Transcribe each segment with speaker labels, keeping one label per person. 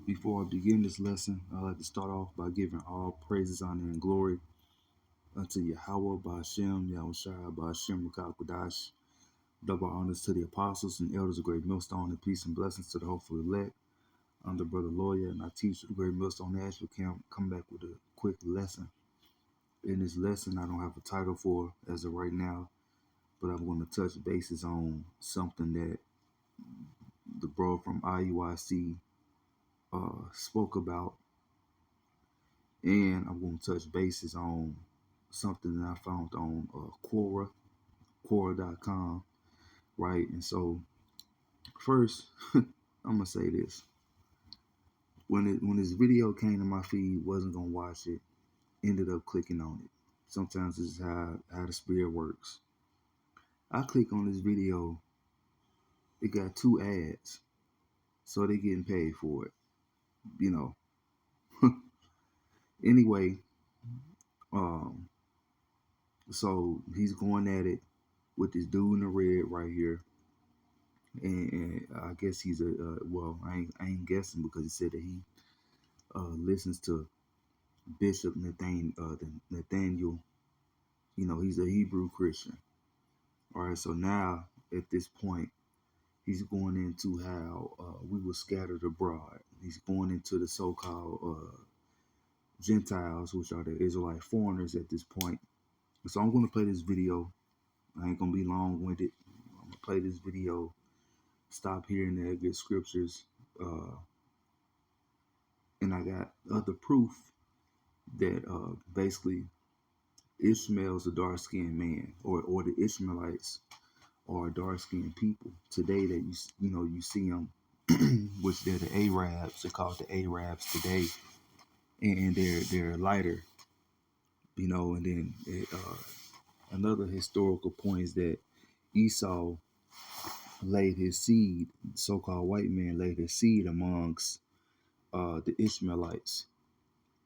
Speaker 1: Before I begin this lesson, I'd like to start off by giving all praises, honor, and glory unto Yahweh, Ba'ashem, Yahushua, Ba'ashem, Rakakwadash. Double honors to the apostles and elders of Great Millstone, and peace and blessings to the hopeful elect. I'm the brother lawyer, and I teach the Great Millstone Nashville Camp. Come back with a quick lesson. In this lesson, I don't have a title for as of right now, but I'm going to touch bases on something that the bro from IUIC spoke about, and I'm going to touch bases on something that I found on Quora.com, right? And so, first, I'm gonna say this: when this video came to my feed, wasn't gonna watch it, ended up clicking on it. Sometimes this is how the spirit works. I click on this video, it got 2 ads, so they getting paid for it, you know. Anyway, so he's going at it with this dude in the red right here, and I guess he's well, I ain't guessing, because he said that he listens to Bishop Nathaniel. You know, he's a Hebrew Christian. All right, so now at this point, he's going into how we were scattered abroad. He's going into the so-called Gentiles, which are the Israelite foreigners at this point. So I'm going to play this video. I ain't going to be long-winded. I'm going to play this video, stop here and there, get scriptures, and I got other proof that basically Ishmael's a dark-skinned man, or the Ishmaelites are dark-skinned people today that you see them, which they're the Arabs. They're called the Arabs today, and they're lighter, and then another historical point is that Esau laid his seed, so-called white man laid his seed amongst the Ishmaelites,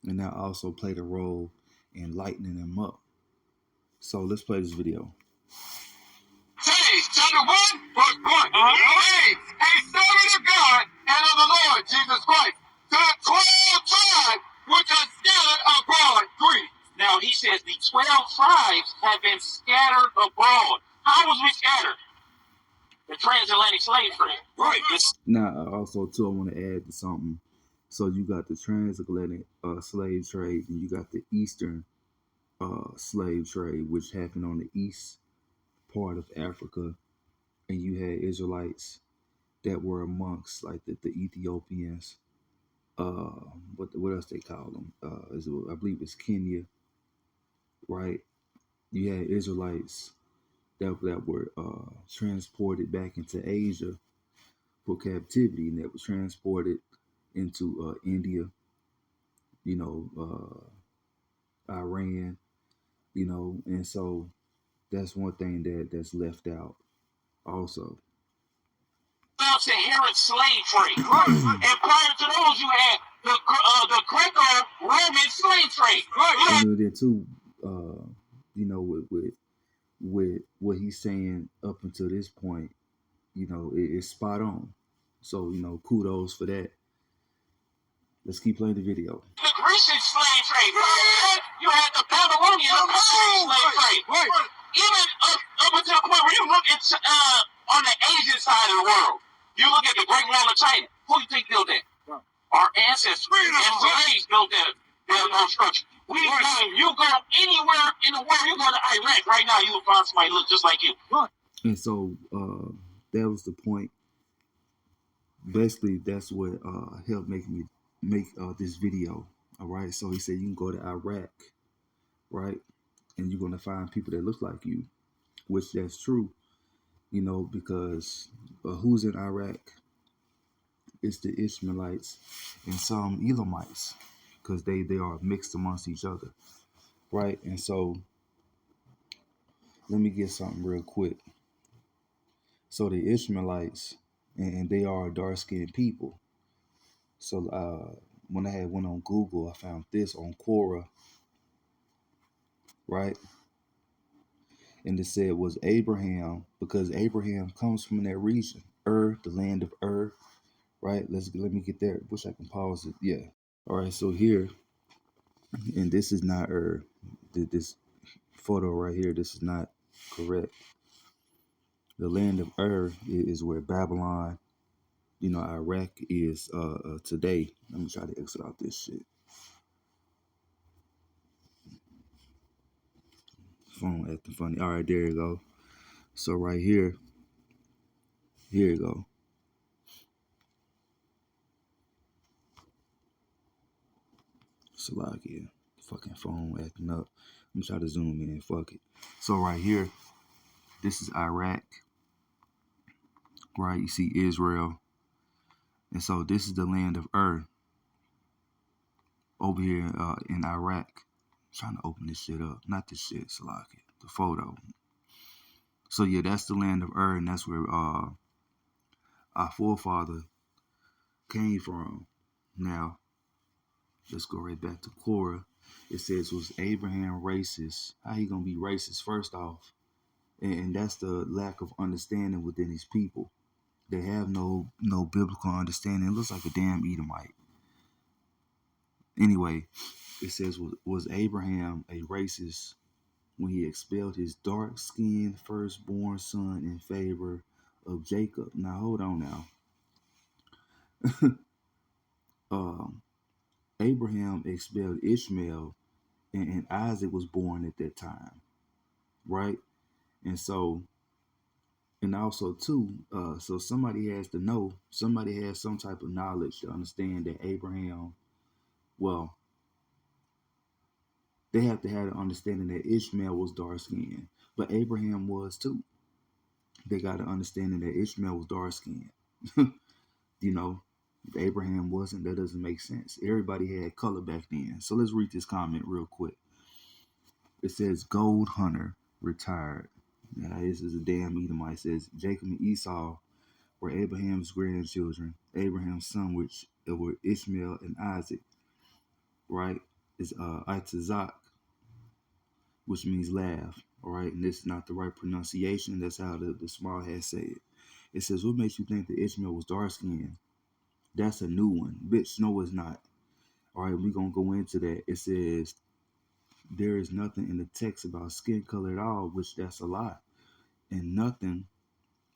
Speaker 1: and that also played a role in lightening them up. So let's play this video.
Speaker 2: Hey, chapter 1, verse 1. Hey, a servant of God and of the Lord Jesus Christ, to the 12 tribes which are scattered abroad, greet. Now he says the 12 tribes have been scattered abroad. How was we scattered? The transatlantic slave trade. Right.
Speaker 1: Now, also, too, I want to add to something. So you got the transatlantic slave trade, and you got the Eastern slave trade, which happened on the east part of Africa, and you had Israelites that were amongst like the Ethiopians. What else they call them? I believe it's Kenya, right? You had Israelites that were transported back into Asia for captivity, and that was transported into India, Iran, and so that's one thing that's left out also.
Speaker 2: Inherent slave trade, right? And prior to those, you had the Greco-Roman slave trade, right?
Speaker 1: And then too, with what he's saying up until this point, it's spot on. So kudos for that. Let's keep playing the video.
Speaker 2: The Grecian slave trade, right? You had the Babylonian slave trade, right? Even up until the point where you look at on the Asian side of the world, you look at the Great Wall of China. Who do you think built that? Our ancestors and slaves built that structure. You go anywhere in the world, you go to Iraq right now, you will find somebody look just like you.
Speaker 1: And so that was the point. Basically, that's what helped make this video. All right. So he said you can go to Iraq, right, and you're gonna find people that look like you, which that's true. Because who's in Iraq? It's the Ishmaelites and some Elamites, because they are mixed amongst each other, right? And so let me get something real quick. So the Ishmaelites, and they are dark-skinned people. So when I went on Google, I found this on Quora, right? And it said it was Abraham, because Abraham comes from that region, the land of right? Let me get there. Wish I can pause it. Yeah. All right. So here, and this is not this photo right here. This is not correct. The land of is where Babylon, Iraq is today. Let me try to exit out this shit. Phone acting funny. All right, there you go. So right here you go. Salakia. Fucking phone acting up. I'm trying to zoom in. Fuck it. So right here, this is Iraq. Right, you see Israel. And so this is the land of over here in Iraq. I'm trying to open this shit up. Not this shit, Salakia. The photo. So yeah, that's the land of and that's where our forefather came from. Now, let's go right back to Korah. It says, was Abraham racist? How he gonna be racist? First off, and that's the lack of understanding within these people. They have no biblical understanding. It looks like a damn Edomite. Anyway, it says, was Abraham a racist when he expelled his dark-skinned firstborn son in favor of Jacob? Now hold on now. Abraham expelled Ishmael, and Isaac was born at that time, right? And so, and also too, so somebody has to know, somebody has some type of knowledge to understand that Abraham, well, they have to have the understanding that Ishmael was dark skinned, but Abraham was too. They got an understanding that Ishmael was dark skinned. You know, if Abraham wasn't, that doesn't make sense. Everybody had color back then. So let's read this comment real quick. It says, Gold Hunter retired. Now, this is a damn Edomite. It says, Jacob and Esau were Abraham's grandchildren. Abraham's son, which were Ishmael and Isaac, right? Is Isaac, which means laugh, all right? And this is not the right pronunciation. That's how the small hat say it. It says, what makes you think that Ishmael was dark skinned? That's a new one. Bitch, no, it's not. All right, we're going to go into that. It says, there is nothing in the text about skin color at all, which that's a lie. And nothing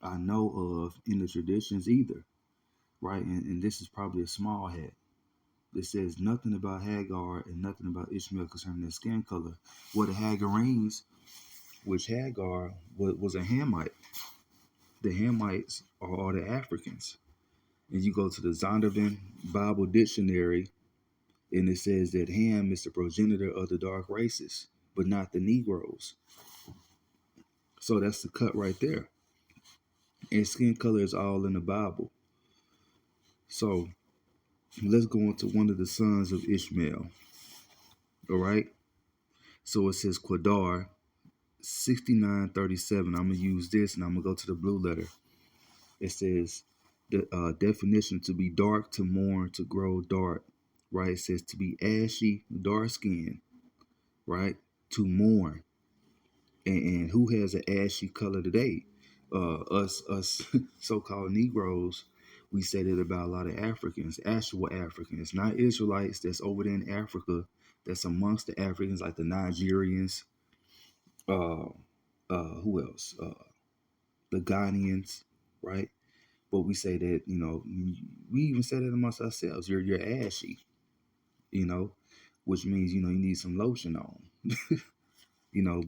Speaker 1: I know of in the traditions either, right? And this is probably a small hat. It says nothing about Hagar and nothing about Ishmael concerning their skin color. Well, the Hagarenes, which Hagar was a Hamite. The Hamites are all the Africans. And you go to the Zondervan Bible Dictionary, and it says that Ham is the progenitor of the dark races, but not the Negroes. So that's the cut right there. And skin color is all in the Bible. So let's go into one of the sons of Ishmael. All right. So it says Quadar 6937. I'm going to use this and I'm going to go to the blue letter. It says the definition: to be dark, to mourn, to grow dark. Right. It says to be ashy, dark skin. Right. To mourn. And who has an ashy color today? Us so-called Negroes. We say that about a lot of Africans, actual Africans, not Israelites that's over there in Africa, that's amongst the Africans, like the Nigerians, who else? The Ghanaians, right? But we say that, we even say that amongst ourselves. You're ashy, which means, you need some lotion on.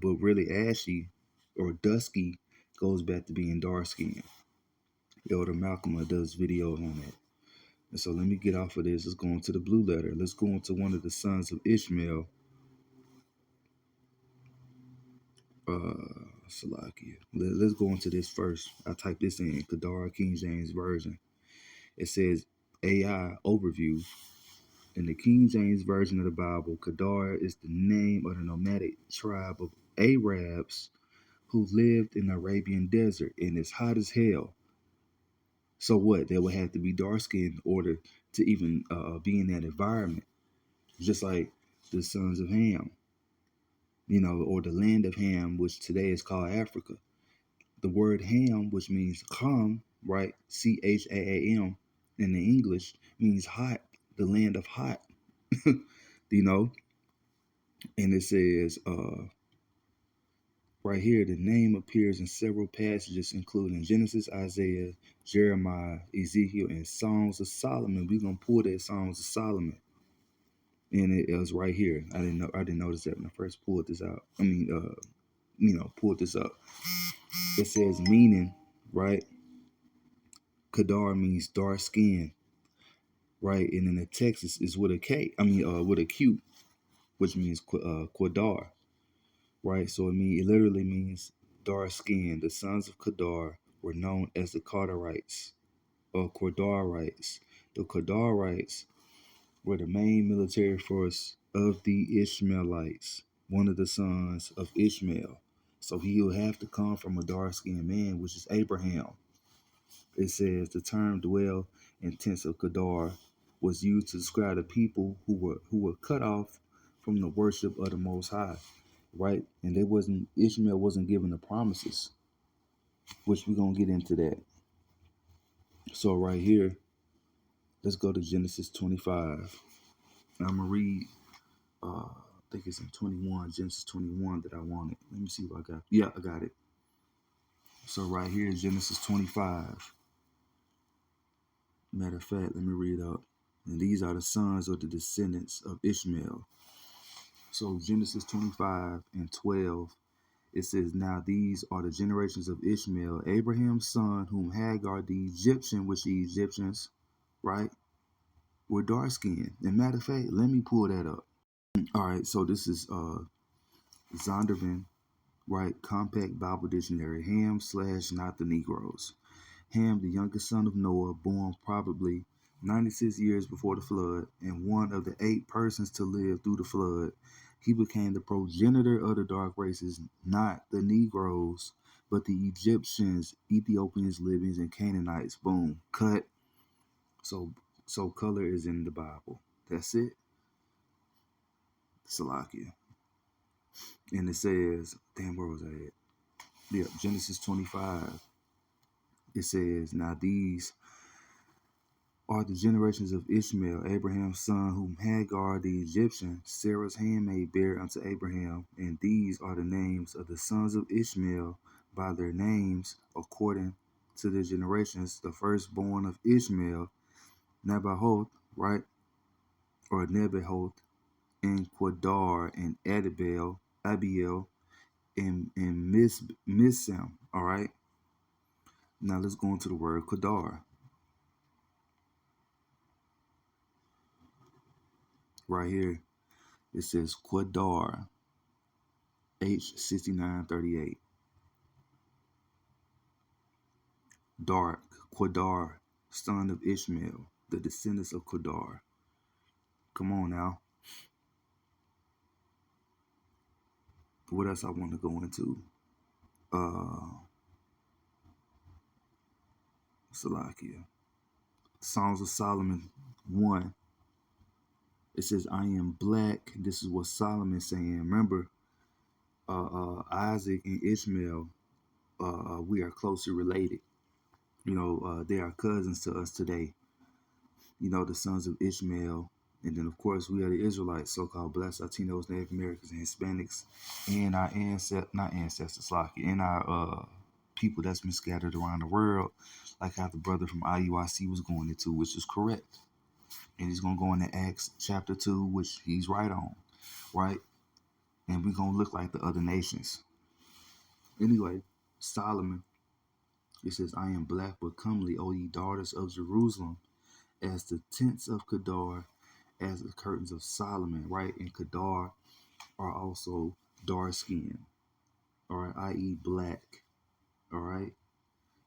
Speaker 1: But really ashy or dusky goes back to being dark skinned. Elder Malcolm does videos on that. And so let me get off of this. Let's go into the blue letter. Let's go into one of the sons of Ishmael. Salakia. Let's go into this first. I type this in Kadar King James Version. It says AI overview. In the King James Version of the Bible, Kadar is the name of the nomadic tribe of Arabs who lived in the Arabian desert and it's hot as hell. So what? They would have to be dark skinned in order to even be in that environment. Just like the sons of Ham, or the land of Ham, which today is called Africa. The word Ham, which means Ham, right? Chaam, in the English means hot, the land of hot. You know, and it says right here, the name appears in several passages, including Genesis, Isaiah, Jeremiah, Ezekiel, and Songs of Solomon. We're gonna pull that Songs of Solomon, and it was right here. I didn't notice that when I first pulled this out. Pulled this up. It says meaning, right? Kadar means dark skin, right? And in the text is with a K. With a Q, which means Quadar, right? So it literally means dark skin. The sons of Kadar were known as the Kadarites or Quadarites. The Quadarites were the main military force of the Ishmaelites, one of the sons of Ishmael. So he will have to come from a dark-skinned man, which is Abraham. It says the term dwell in tents of Kedar was used to describe the people who were cut off from the worship of the Most High, right? And Ishmael wasn't given the promises, which we're gonna get into that. So right here, let's go to Genesis 25. And I'm gonna read. I think it's in 21, Genesis 21 that I wanted. Let me see if I got. Yeah, I got it. So right here, Genesis 25. Matter of fact, let me read up. And these are the sons of the descendants of Ishmael. So Genesis 25 and 12, it says, now these are the generations of Ishmael, Abraham's son, whom Hagar the Egyptian, which the Egyptians, right, were dark skinned. And matter of fact, let me pull that up. All right, so this is Zondervan, right, Compact Bible Dictionary, Ham / not the Negroes. Ham, the youngest son of Noah, born probably 96 years before the flood, and one of the 8 persons to live through the flood. He became the progenitor of the dark races, not the Negroes, but the Egyptians, Ethiopians, Libyans, and Canaanites. Boom. Cut. So color is in the Bible. That's it. Salakia. And it says, damn, where was I at? Yeah, Genesis 25. It says, now these are the generations of Ishmael, Abraham's son, whom Hagar the Egyptian, Sarah's handmaid, bare unto Abraham. And these are the names of the sons of Ishmael by their names, according to their generations. The firstborn of Ishmael, Nebahoth, right? Or Nebahoth, and Quadar, and Abiel, and Missam, all right? Now let's go into the word Quadar. Right here, it says Quadar, H6938. Dark, Quadar, son of Ishmael, the descendants of Quadar. Come on now. What else I want to go into? Salakia. Songs of Solomon 1. It says, I am black. This is what Solomon's saying. Remember, Isaac and Ishmael, we are closely related. They are cousins to us today. The sons of Ishmael. And then, of course, we are the Israelites, so-called Black Latinos, Native Americans, and Hispanics, and our and our people that's been scattered around the world, like how the brother from IUIC was going into, which is correct. And he's going to go into Acts chapter 2, which he's right on, right? And we're going to look like the other nations. Anyway, Solomon, it says, I am black but comely, O ye daughters of Jerusalem, as the tents of Kedar, as the curtains of Solomon, right? And Kedar are also dark skinned, all right, i.e. black, all right?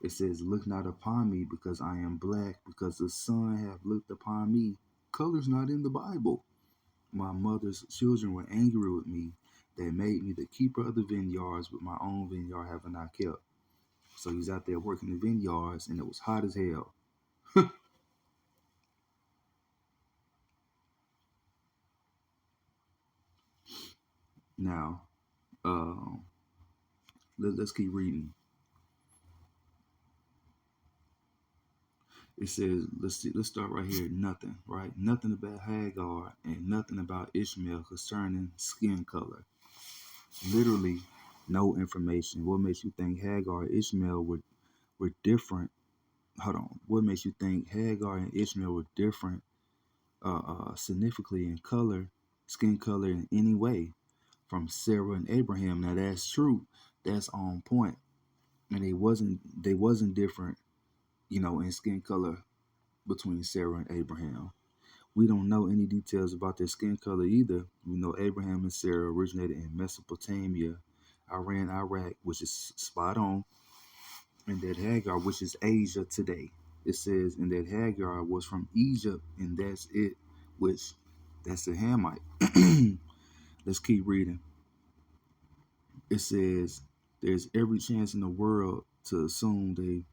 Speaker 1: It says, look not upon me because I am black, because the sun hath looked upon me. Color's not in the Bible. My mother's children were angry with me. They made me the keeper of the vineyards, but my own vineyard have I not kept. So he's out there working the vineyards, and it was hot as hell. Now, let's keep reading. It says, let's start right here. Nothing, right? Nothing about Hagar and nothing about Ishmael concerning skin color. Literally, no information. What makes you think Hagar and Ishmael were different? Hold on. What makes you think Hagar and Ishmael were different, significantly in color, skin color in any way from Sarah and Abraham? Now that's true. That's on point. And they wasn't different, in skin color between Sarah and Abraham. We don't know any details about their skin color either. We know Abraham and Sarah originated in Mesopotamia, Iran, Iraq, which is spot on, and that Hagar, which is Asia today. It says, and that Hagar was from Egypt, and that's it, which that's a Hamite. Let's keep reading. It says, there's every chance in the world to assume they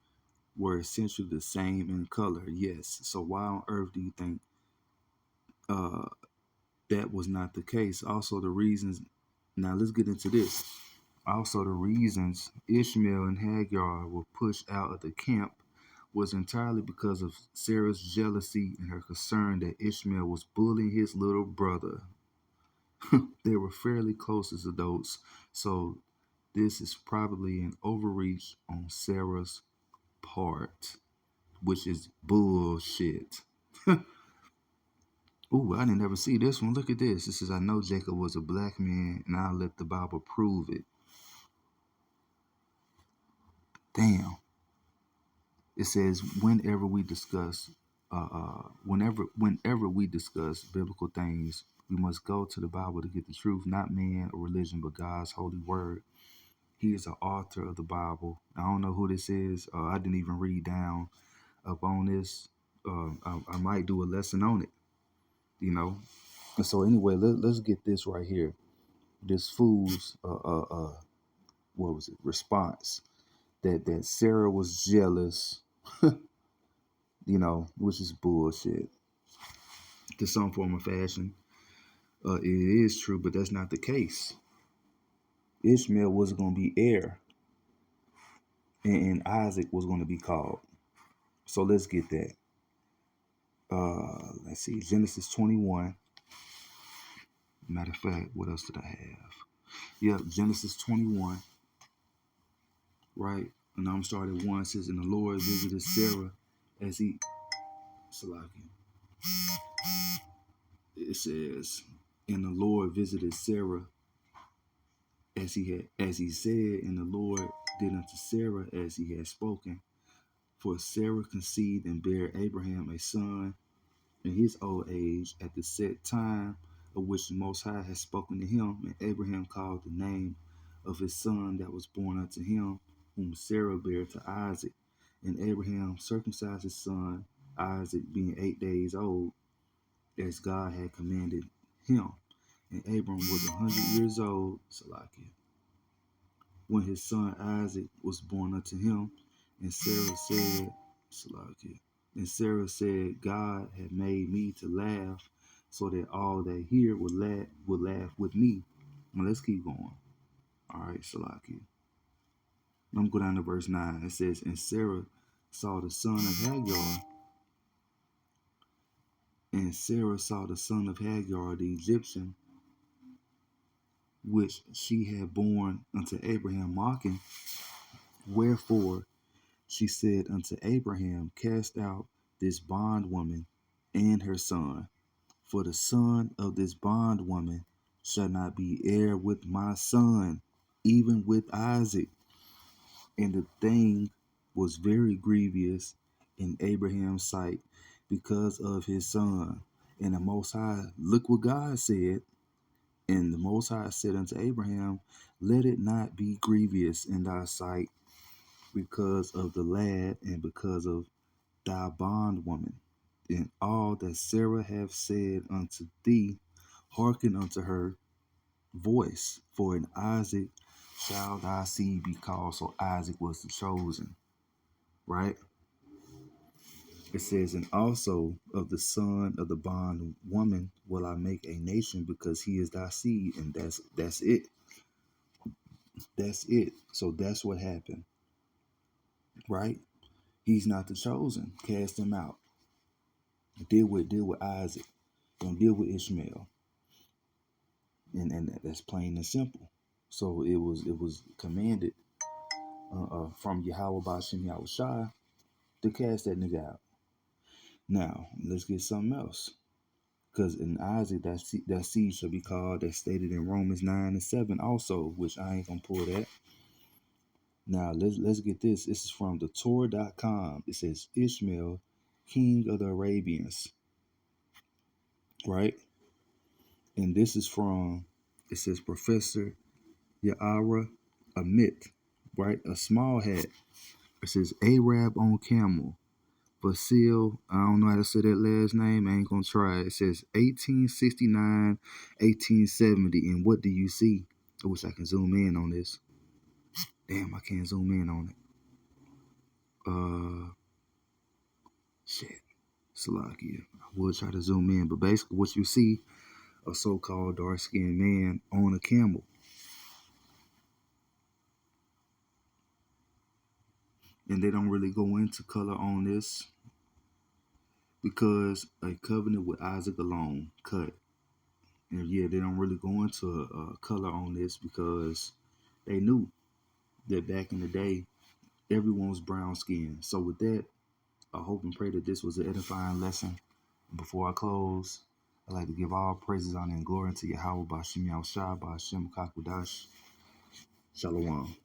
Speaker 1: were essentially the same in color. Yes. So why on earth do you think uh, that was not the case? Also, the reasons. Now let's get into this. Also, the reasons Ishmael and Hagar were pushed out of the camp was entirely because of Sarah's jealousy and her concern that Ishmael was bullying his little brother. They were fairly close as adults, so this is probably an overreach on Sarah's part, which is bullshit. Ooh, I didn't ever see this one. Look at this. It says, I know Jacob was a black man, and I'll let the Bible prove it. Damn. It says, whenever we discuss biblical things, we must go to the Bible to get the truth, not man or religion, but God's holy word. He is the author of the Bible. I don't know who this is. I didn't even read down up on this. I might do a lesson on it, And so anyway, let's get this right here. This fool's what was it? Response that Sarah was jealous, which is bullshit to some form of fashion. It is true, but that's not the case. Ishmael was going to be heir, and Isaac was going to be called. So let's get that. Let's see, Genesis 21. Matter of fact, what else did I have? Yep, Genesis 21, right? And I'm starting at 1. It says, and the Lord visited Sarah as he, Salakia. It says, and the Lord visited Sarah as he said, and the Lord did unto Sarah as he had spoken. For Sarah conceived and bare Abraham a son in his old age at the set time of which the Most High had spoken to him. And Abraham called the name of his son that was born unto him, whom Sarah bare to Isaac. And Abraham circumcised his son Isaac, being 8 days old, as God had commanded him. And Abram was 100 years old, Salakia, when his son Isaac was born unto him. And Sarah said, Salakia, and Sarah said, God had made me to laugh, so that all that hear would laugh with me. Now let's keep going. All right, Salakia. I'm going to go down to verse 9. It says, and Sarah saw the son of Hagar, the Egyptian, which she had born unto Abraham, mocking. Wherefore she said unto Abraham, cast out this bondwoman and her son, for the son of this bondwoman shall not be heir with my son, even with Isaac. And the thing was very grievous in Abraham's sight because of his son. And the Most High, look what God said. And the Most High said unto Abraham, let it not be grievous in thy sight because of the lad and because of thy bondwoman. And all that Sarah hath said unto thee, hearken unto her voice, for in Isaac shall thy seed be called. So Isaac was the chosen, right? It says, and also of the son of the bondwoman will I make a nation, because he is thy seed. And that's it. That's it. So that's what happened, right? He's not the chosen. Cast him out. Deal with Isaac. Don't deal with Ishmael. And that's plain and simple. So it was commanded from Yahweh Ba'Shem Yahushua to cast that nigga out. Now let's get something else. Because in Isaac, that seed shall be called, that's stated in Romans 9:7 also, which I ain't gonna pull that. Now let's get this. This is from the Torah.com. It says Ishmael, king of the Arabians, right? And this is from, it says Professor Ya'ara Amit, right? A small hat. It says Arab on camel. Vasil, I don't know how to say that last name. I ain't gonna try. It says 1869, 1870. And what do you see? I wish I can zoom in on this. Damn, I can't zoom in on it. Shit. Salakia. I would try to zoom in, but basically what you see, a so-called dark-skinned man on a camel. And they don't really go into color on this because a covenant with Isaac alone cut. And yeah, they don't really go into color on this because they knew that back in the day, everyone was brown skinned. So with that, I hope and pray that this was an edifying lesson. Before I close, I'd like to give all praises, honor, and glory to Yahweh Ba'Shem Yahushua Ba'Shem Kakudash. Shalom.